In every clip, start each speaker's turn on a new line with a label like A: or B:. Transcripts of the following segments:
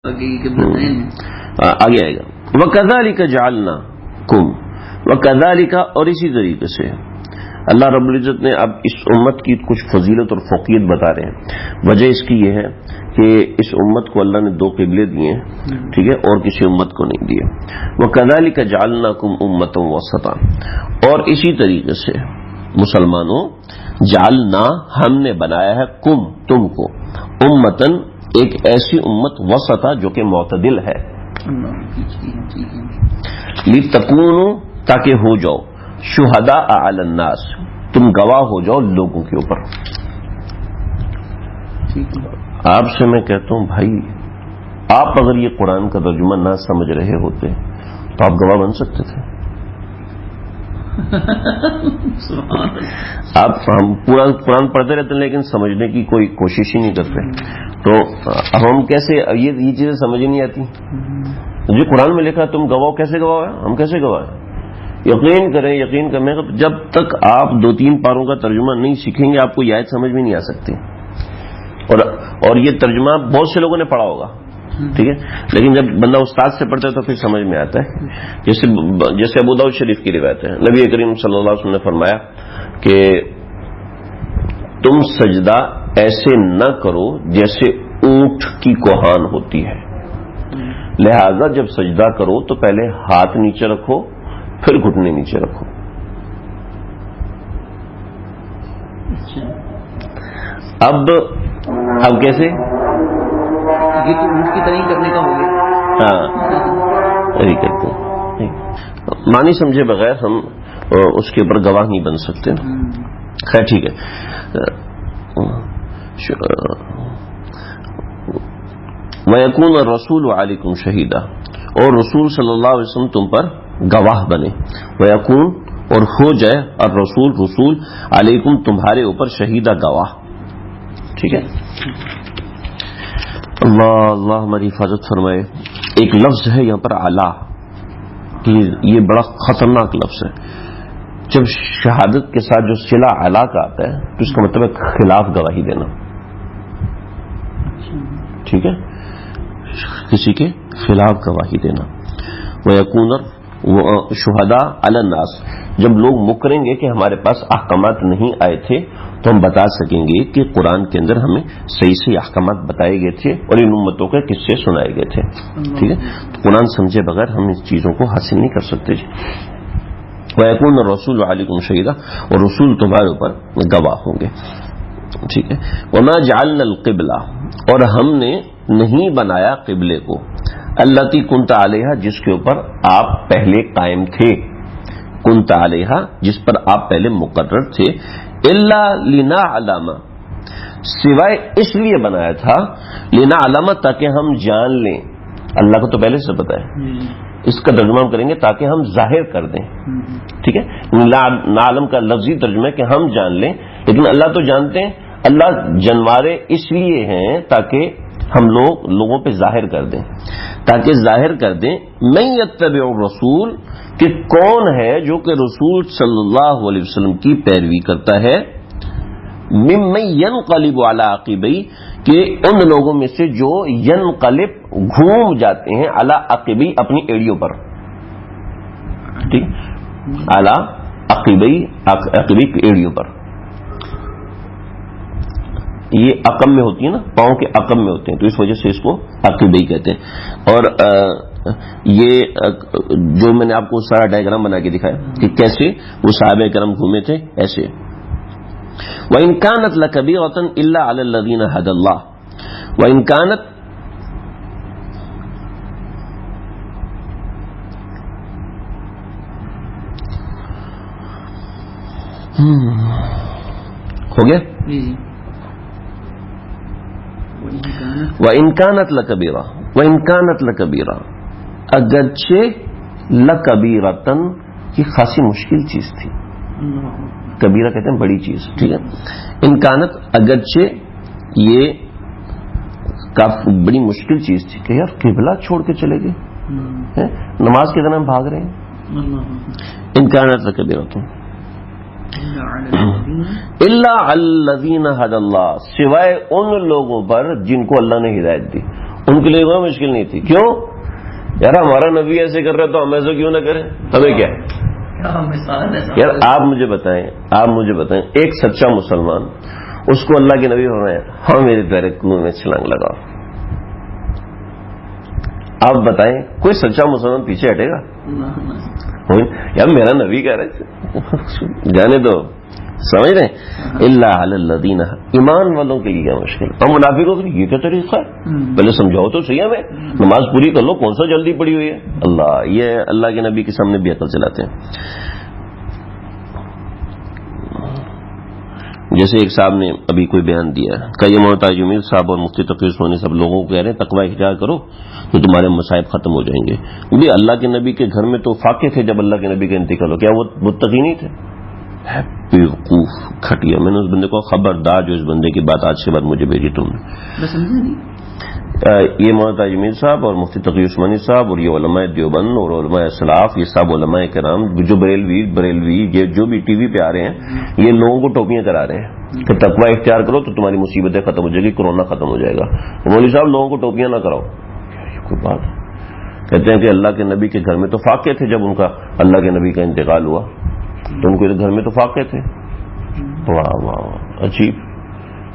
A: آگے آئے گا وَكَذَلِكَ جَعَلْنَاكُمْ وَكَذَلِكَ، اور اسی طریقے سے اللہ رب العزت نے اب اس امت کی کچھ فضیلت اور فوقیت بتا رہے ہیں. وجہ اس کی یہ ہے کہ اس امت کو اللہ نے 2 قبلے دیے ہیں، ٹھیک ہے، اور کسی امت کو نہیں دیے. وَكَذَلِكَ جَعَلْنَاكُمْ أُمَّةً وَسَطًا، اور اسی طریقے سے مسلمانوں جعلنا، ہم نے بنایا ہے، کم، تم کو، امتن، ایک ایسی امت، وسطا، جو کہ معتدل ہے، لِتَكُونُوا، تاکہ ہو جاؤ، شہداء علی الناس، تم گواہ ہو جاؤ لوگوں کے اوپر. آپ سے میں کہتا ہوں بھائی، آپ اگر یہ قرآن کا ترجمہ نہ سمجھ رہے ہوتے تو آپ گواہ بن سکتے تھے. ہم پورا قرآن پڑھتے رہتے ہیں لیکن سمجھنے کی کوئی کوشش ہی نہیں کرتے. تو اب ہم کیسے، یہ چیزیں سمجھ نہیں آتی. جو قرآن میں لکھا تم گواہ، کیسے گواہ ہے، ہم کیسے گواہ ہیں؟ یقین کریں جب تک آپ 2-3 پاروں کا ترجمہ نہیں سیکھیں گے آپ کو یہ آیت سمجھ میں نہیں آ سکتی. اور یہ ترجمہ بہت سے لوگوں نے پڑھا ہوگا، ٹھیک ہے، لیکن جب بندہ استاد سے پڑھتا ہے تو پھر سمجھ میں آتا ہے. جیسے ابو داؤد شریف کی روایت ہے، نبی کریم صلی اللہ علیہ وسلم نے فرمایا کہ تم سجدہ ایسے نہ کرو جیسے اونٹ کی کوہان ہوتی ہے، لہذا جب سجدہ کرو تو پہلے ہاتھ نیچے رکھو پھر گھٹنے نیچے رکھو. اب کیسے،
B: یہ تو اونٹ کی طرح کرنے کا ہو گیا.
A: ہاں یہی کرتے ہیں، معنی سمجھے بغیر ہم اس کے اوپر گواہ نہیں بن سکتے. خیر ٹھیک ہے. وَيَكُونَ الرَّسُولُ عَلَيْكُمْ شَهِيدًا، اور رسول صلی اللہ علیہ وسلم تم پر گواہ بنے. وَيَكُونَ، اور ہو جائے، الرسول، رسول، علیکم، تمہارے اوپر، شہیدہ، گواہ. ٹھیک ہے. اللہ ہماری حفاظت فرمائے. ایک لفظ ہے یہاں پر علا، یہ بڑا خطرناک لفظ ہے. جب شہادت کے ساتھ جو صلہ علا کا آتا ہے تو اس کا مطلب ہے خلاف گواہی دینا. ٹھیک ہے، کسی کے خلاف گواہی دینا. وَيَكُونَ شُهَدَاءَ عَلَى النَّاسِ، جب لوگ مکریں گے کہ ہمارے پاس احکامات نہیں آئے تھے تو ہم بتا سکیں گے کہ قرآن کے اندر ہمیں صحیح احکامات بتائے گئے تھے اور ان امتوں کے قصے سنائے گئے تھے. ٹھیک ہے، تو قرآن سمجھے بغیر ہم اس چیزوں کو حاصل نہیں کر سکتے. وَيَكُونَ الرَّسُولُ عَلَيْكُمْ شَهِيدًا، اور رسول تمہارے اوپر گواہ ہوں گے. ٹھیک ہے. وَمَا جَعَلْنَا الْقِبْلَةَ، اور ہم نے نہیں بنایا قبلے کو، الَّتِي كُنْتَ عَلَيْهَا، جس کے اوپر آپ پہلے قائم تھے، كُنْتَ عَلَيْهَا، جس پر آپ پہلے مقرر تھے، إِلَّا لِنَعْلَمَ، سوائے اس لیے بنایا تھا، لِنَعْلَمَ، تاکہ ہم جان لیں. اللہ کو تو پہلے سے پتا ہے، اس کا ترجمہ ہم کریں گے تاکہ ہم ظاہر کر دیں. ٹھیک ہے، نعلم کا لفظی ترجمہ ہے کہ ہم جان لیں، لیکن اللہ تو جانتے ہیں. اللہ جنوارے اس لیے ہیں تاکہ ہم لوگوں پہ ظاہر کر دیں، تاکہ ظاہر کر دیں من یتبع الرسول، کہ کون ہے جو کہ رسول صلی اللہ علیہ وسلم کی پیروی کرتا ہے، ممن ینقلب علی عقبیہ، کہ ان لوگوں میں سے جو ینقلب، گھوم جاتے ہیں، علی عقبیہ، اپنی ایڑیوں پر. ٹھیک، علی عقبیہ، عقبیہ کی ایڑیوں پر. یہ عقب میں ہوتی ہے نا، پاؤں کے عقب میں ہوتے ہیں، تو اس وجہ سے اس کو عقبیہ کہتے ہیں. اور یہ جو میں نے آپ کو سارا ڈائیگرام بنا کے دکھایا کہ کیسے وہ صحابہ کرام گھومے تھے، ایسے. وَإِن كَانَتْ لَكَبِيرَةً إِلَّا عَلَى الَّذِينَ هَدَى اللَّهُ وَإِن كَانَتْ، ہو گیا. وَإِن كَانَتْ لَكَبِيرَةً، وَإِن كَانَتْ لَكَبِيرَةً، اگرچہ لَكَبِيرَةً، یہ خاصی مشکل چیز تھی. کبیرہ کہتے ہیں بڑی چیز. ٹھیک ہے، امکانت، اگرچہ یہ کافی بڑی مشکل چیز تھی کہ یار قبلہ چھوڑ کے چلے گئے، نماز کے دوران بھاگ رہے ہیں. امکانت لکبیرۃ الا علی الذین ھدی اللہ، سوائے ان لوگوں پر جن کو اللہ نے ہدایت دی. ان کے لیے کوئی مشکل نہیں تھی. کیوں یار ہمارا نبی ایسے کر رہا ہے تو ہم ایسا کیوں نہ کریں, ہمیں کیا یار. آپ مجھے بتائیں ایک سچا مسلمان اس کو اللہ کے نبی ہو رہے ہیں, ہاں میرے پیارے کنویں میں چھلانگ لگاؤ. آپ بتائیں کوئی سچا مسلمان پیچھے ہٹے گا؟ یار میرا نبی کہہ رہے جانے دو, سمجھ رہے ہیں. اللہ علی الذین, ایمان والوں کے لیے کیا مشکل. اور منافقوں کے لیے یہ کیا طریقہ ہے؟ پہلے سمجھاؤ تو صحیح ہمیں, نماز پوری کر لو, کون سا جلدی پڑی ہوئی ہے. یہ اللہ کے نبی کے سامنے بھی عقل چلاتے ہیں. جیسے ایک صاحب نے ابھی کوئی بیان دیا کہ یہ محتاج امیر صاحب اور مفتی تقی عثمانی سب لوگوں کو کہہ رہے ہیں تقوی اختیار کرو تو تمہارے مصائب ختم ہو جائیں گے. بھی اللہ کے نبی کے گھر میں تو فاقے تھے جب اللہ کے نبی کا انتقال ہو, کیا وہ متقی نہیں تھے؟ بیوقوف کھٹیا. میں نے اس بندے کو خبردار, جو اس بندے کی بات آج کے بعد مجھے بھیجی تم نے. یہ مولانا امیر صاحب اور مفتی تقی عثمانی صاحب اور یہ علماء دیوبند اور علماء اسلاف, یہ سب علماء کرام جو بریلوی یہ جو بھی ٹی وی پہ آ رہے ہیں, یہ لوگوں کو ٹوپیاں کرا رہے ہیں کہ تقوی اختیار کرو تو تمہاری مصیبتیں ختم ہو جائے گی, کورونا ختم ہو جائے گا. مولوی صاحب لوگوں کو ٹوپیاں نہ کراؤ, کوئی بات ہے. کہتے ہیں کہ اللہ کے نبی کے گھر میں تو فاقے تھے جب ان کا اللہ کے نبی کا انتقال ہوا, تو ان کے گھر میں تو فاقے تھے. واہ واہ,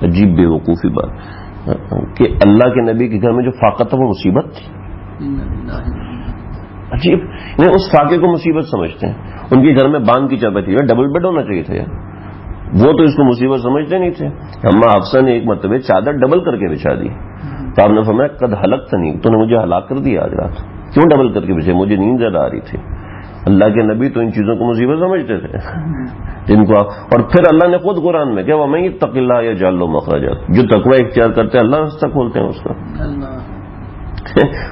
A: عجیب بے وقوفی بات کہ اللہ کے نبی کے گھر میں جو فاقہ تھا وہ مصیبت تھی. عجیب, اس فاقے کو مصیبت سمجھتے ہیں. ان کے گھر میں بانگ کی چابی تھی, ڈبل بیڈ ہونا چاہیے تھا یار, وہ تو اس کو مصیبت سمجھتے نہیں تھے. اما حفصہ نے ایک مرتبہ چادر ڈبل کر کے بچھا دی, تو آپ نے فرمایا قد ہلکت نہیں, تو نے مجھے ہلاک کر دیا آج رات. کیوں ڈبل کر کے بچھے؟ مجھے نیند زیادہ آ رہی تھی. اللہ کے نبی تو ان چیزوں کو مصیبت سمجھتے تھے جن کو. اور پھر اللہ نے خود قرآن میں کیا, وَمَن يَتَّقِ اللَّهَ يَجْعَل لَهُ مَخْرَجًا, جو تقوی اختیار کرتے ہیں اللہ راستہ کھولتے ہیں اس کا.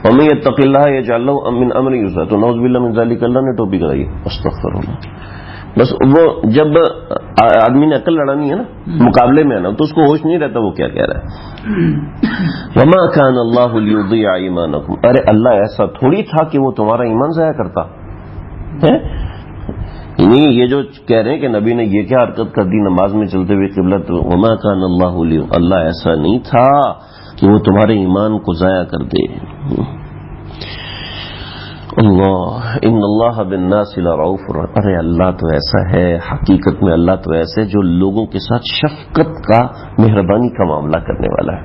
A: وَمَن يَتَّقِ اللَّهَ يَجْعَل لَهُ مِنْ أَمْرِهِ يُسْرًا, تو نعوذ باللہ من ذلک, اللہ نے ٹوپی کرائی. استغفر اللہ. بس وہ جب آدمی نے عقل لڑانی ہے نا, مقابلے میں آنا, تو اس کو ہوش نہیں رہتا وہ کیا کہہ رہا ہے. وَمَا كَانَ اللَّهُ لِيُضِيعَ إِيمَانَكُمْ, ارے اللہ ایسا تھوڑی تھا کہ وہ تمہارا ایمان ضائع کرتا ہے. نہیں, یہ جو کہہ رہے ہیں کہ نبی نے یہ کیا حرکت کر دی نماز میں چلتے ہوئے قبلہ, وما کان اللہ لیہ, اللہ ایسا نہیں تھا کہ وہ تمہارے ایمان کو ضائع کر دے. اللہ ان اللہ بالناس لرؤوف, ارے اللہ تو ایسا ہے, حقیقت میں اللہ تو ایسے جو لوگوں کے ساتھ شفقت کا, مہربانی کا معاملہ کرنے والا ہے.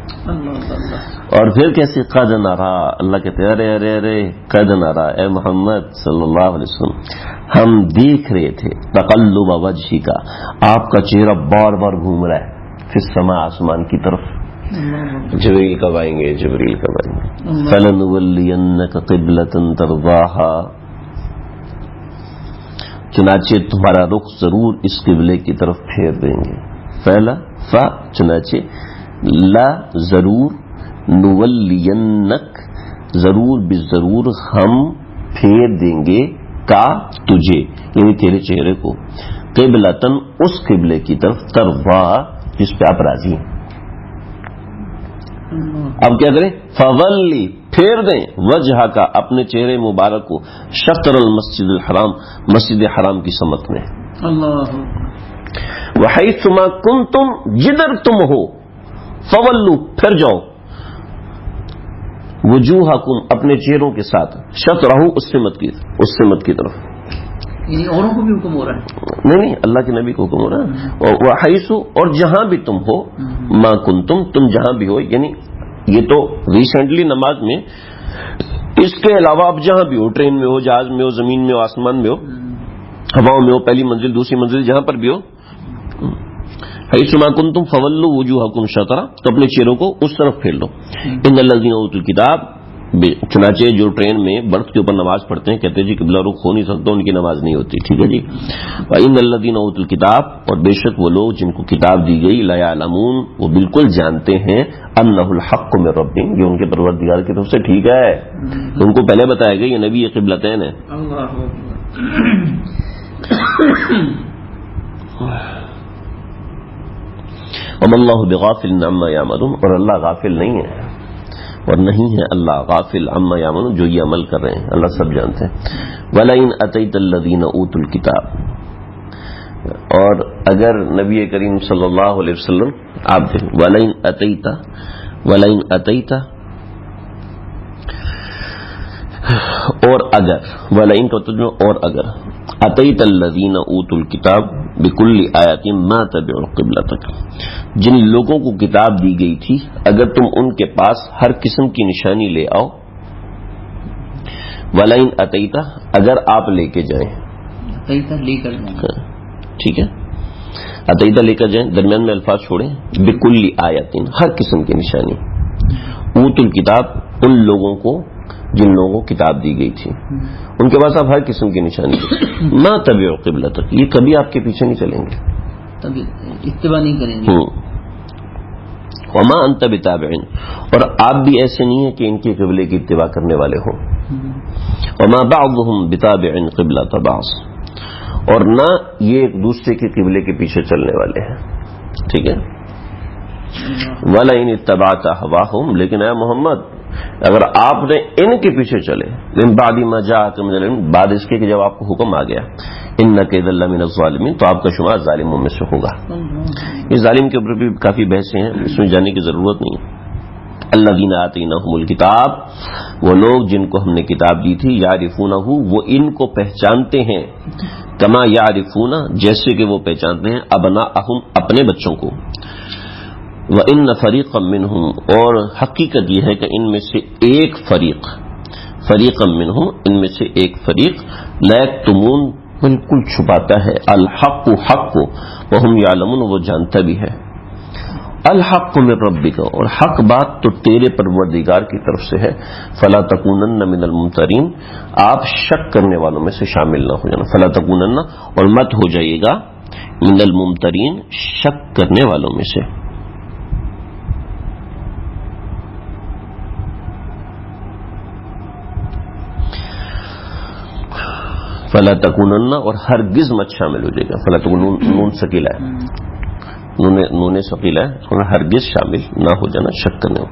A: اور پھر کیسے قد نرا, اللہ کہتے ہیں ارے ارے ارے قد نرا, اے محمد صلی اللہ علیہ وسلم, ہم دیکھ رہے تھے تقلب وجہی کا, آپ کا چہرہ بار بار گھوم رہا ہے فی السماء, آسمان کی طرف. جبریل کب آئیں گے, جبریل کب آئیں گے. فَلَنُوَلِّيَنَّكَ قِبْلَةً تَرْضَاهَا, چنانچہ تمہارا رخ ضرور اس قبلے کی طرف پھیر دیں گے. پہلا چنانچہ, لا ضرور, نولینک ضرور بضرور ہم پھیر دیں گے, کا تجھے یعنی تیرے چہرے کو, قبلتن اس قبلے کی طرف, ترضا جس پہ آپ راضی ہیں. اب کیا کریں, فولی پھیر دیں, وجہ کا اپنے چہرے مبارک کو, شطر المسجد الحرام, مسجد حرام کی سمت میں. وحیث ما کنتم, جدھر تم ہو, فولو پھر جاؤ, وجوہکم اپنے چہروں کے ساتھ, شطرہ اس سمت کی طرف.
B: یعنی اوروں کو بھی حکم ہو رہا ہے؟
A: نہیں, اللہ کے نبی کو حکم ہو رہا ہے. وحیث, اور جہاں بھی تم ہو, ما کنتم, تم جہاں بھی ہو, یعنی یہ تو ریسنٹلی نماز میں, اس کے علاوہ آپ جہاں بھی ہو, ٹرین میں ہو, جہاز میں ہو, زمین میں ہو, آسمان میں ہو, ہواؤں میں ہو, پہلی منزل دوسری منزل جہاں پر بھی ہو, حیث ما کنتم فولوا وجوہکم شطرہ, تو اپنے چہروں کو اس طرف پھیر لو. ان الذین اوتوا الکتاب, چنانچہ جو ٹرین میں برتھ کے اوپر نماز پڑھتے ہیں کہتے ہیں جی قبلہ رخ ہو نہیں سکتا, ان کی نماز نہیں ہوتی. ٹھیک ہے جی. وَإِنَّ الَّذِينَ أُوتُوا الْكِتَابَ, اور بے شک وہ لوگ جن کو کتاب دی گئی, لَا يَعْلَمُونَ, وہ بالکل جانتے ہیں, أَنَّهُ الْحَقُّ مِن رَّبِّهِمْ, یہ ان کے پروردگار کی طرف سے ٹھیک ہے. ان کو پہلے بتایا گیا یہ نبی یہ قبلتین ہے. وَمَا اللَّهُ بِغَافِلٍ عَمَّا يَعْمَلُونَ, اور اللہ غافل نہیں ہے, اور نہیں ہے اللہ غافل عما یعملون, جو یہ عمل کر رہے ہیں اللہ سب جانتے ہیں. وَلَئِنْ أَتَيْتَ الَّذِينَ أُوتُوا الْكِتَابَ, اور اگر نبی کریم صلی اللہ علیہ وسلم آپ دیکھیں, وَلَئِنْ أَتَيْتَ اور اگر، ولئن کا ترجمہ اور اگر، اتیت الذین اوتوا الکتاب بکل آیات ما تبعوا قبلتک، جن لوگوں کو کتاب دی گئی تھی اگر تم ان کے پاس ہر قسم کی نشانی لے آؤ، ولئن اتیتا اگر آپ لے کے جائیں،
B: لے کر جائیں،
A: ٹھیک ہے، اتیتا لے کر جائیں، درمیان میں الفاظ چھوڑیں، بکل آیات ہر قسم کی نشانی، اوت الکتاب ان لوگوں کو جن لوگوں کو کتاب دی گئی تھی ان کے پاس آپ ہر قسم کی نشانی ما تبعوا قبلتک، یہ کبھی آپ کے پیچھے نہیں چلیں گے،
B: تب اتباع نہیں کریں گے،
A: وما انت بتابع، اور آپ بھی ایسے نہیں ہیں کہ ان کے قبلے کی اتباع کرنے والے ہوں، وما بعضهم بتابع قبلة بعض، اور نہ یہ ایک دوسرے کے قبلے کے پیچھے چلنے والے ہیں، ٹھیک ہے، وَلَئِنِ اتَّبَعْتَ أَهْوَاهُمْ، لیکن اے محمد اگر آپ نے ان کے پیچھے چلے، من بعد ما جاءك من العلم، بعد اس کے کہ جب آپ کو حکم آ گیا، إِنَّكَ إِذًا لَّمِنَ الظَّالِمِينَ، تو آپ کا شمار ظالموں میں سے ہوگا۔ اس ظالم کے اوپر بھی کافی بحثیں ہیں، اس میں جانے کی ضرورت نہیں۔ الذین آتیناہم الکتاب، وہ لوگ جن کو ہم نے کتاب دی تھی، یعرفونہ، وہ ان کو پہچانتے ہیں، کما یعرفون، جیسے کہ وہ پہچانتے ہیں ابناءہم، اپنے بچوں کو، وَإِنَّ فَرِيقًا مِّنْهُمْ، اور حقیقت یہ ہے کہ ان میں سے ایک فریق، فریقا منہم، ان میں سے ایک فریق، لا یکتمون، بالکل چھپاتا ہے، الحق، حق کو، وہم یعلمون، وہ جانتا بھی ہے، الحق من ربک، اور حق بات تو تیرے پروردگار کی طرف سے ہے، فلا تکونن من الممترین، آپ شک کرنے والوں میں سے شامل نہ ہو جانا، فلا تکونن، اور مت ہو جائیے گا، من الممترین، شک کرنے والوں میں سے۔ فلا تکونن، اور ہرگز مت شامل ہو جائے گا، فلا تکونن، نون ثقیلہ ہے، نون ثقیلہ ہے، ہرگز شامل نہ ہو جانا شک کرنے